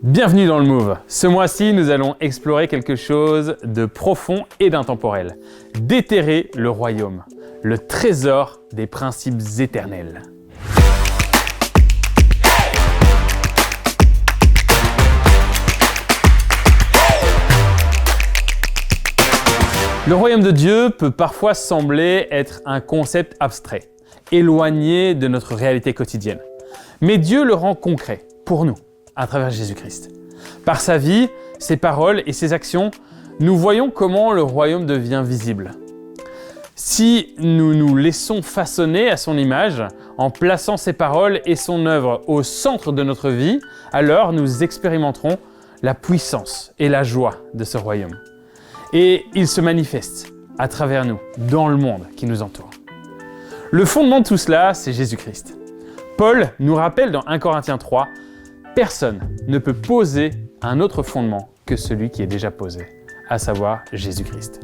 Bienvenue dans le Move. Ce mois-ci, nous allons explorer quelque chose de profond et d'intemporel. Déterrer le royaume, le trésor des principes éternels. Le royaume de Dieu peut parfois sembler être un concept abstrait, éloigné de notre réalité quotidienne. Mais Dieu le rend concret pour nous, à travers Jésus-Christ. Par sa vie, ses paroles et ses actions, nous voyons comment le royaume devient visible. Si nous nous laissons façonner à son image, en plaçant ses paroles et son œuvre au centre de notre vie, alors nous expérimenterons la puissance et la joie de ce royaume. Et il se manifeste à travers nous, dans le monde qui nous entoure. Le fondement de tout cela, c'est Jésus-Christ. Paul nous rappelle dans 1 Corinthiens 3, « Personne ne peut poser un autre fondement que celui qui est déjà posé, à savoir Jésus-Christ. »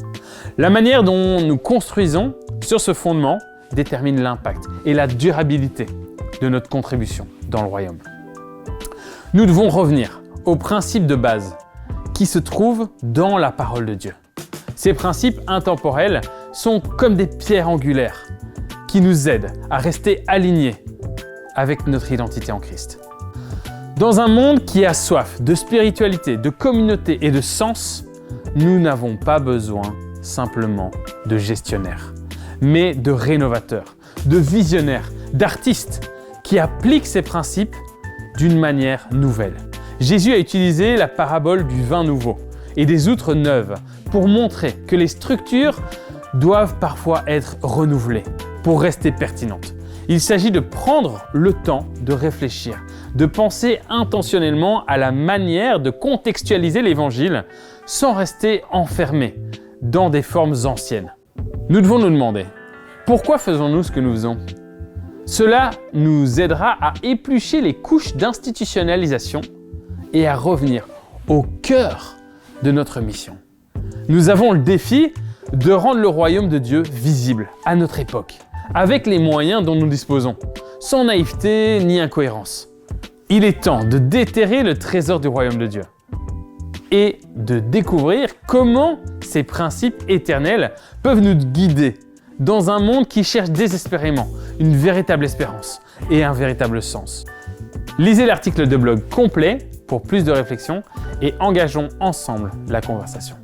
La manière dont nous construisons sur ce fondement détermine l'impact et la durabilité de notre contribution dans le royaume. Nous devons revenir aux principes de base qui se trouvent dans la parole de Dieu. Ces principes intemporels sont comme des pierres angulaires qui nous aident à rester alignés avec notre identité en Christ. Dans un monde qui a soif de spiritualité, de communauté et de sens, nous n'avons pas besoin simplement de gestionnaires, mais de rénovateurs, de visionnaires, d'artistes qui appliquent ces principes d'une manière nouvelle. Jésus a utilisé la parabole du vin nouveau et des outres neuves pour montrer que les structures doivent parfois être renouvelées pour rester pertinentes. Il s'agit de prendre le temps de réfléchir, de penser intentionnellement à la manière de contextualiser l'Évangile sans rester enfermé dans des formes anciennes. Nous devons nous demander, pourquoi faisons-nous ce que nous faisons ? Cela nous aidera à éplucher les couches d'institutionnalisation et à revenir au cœur de notre mission. Nous avons le défi de rendre le royaume de Dieu visible à notre époque, avec les moyens dont nous disposons, sans naïveté ni incohérence. Il est temps de déterrer le trésor du royaume de Dieu et de découvrir comment ces principes éternels peuvent nous guider dans un monde qui cherche désespérément une véritable espérance et un véritable sens. Lisez l'article de blog complet pour plus de réflexion et engageons ensemble la conversation.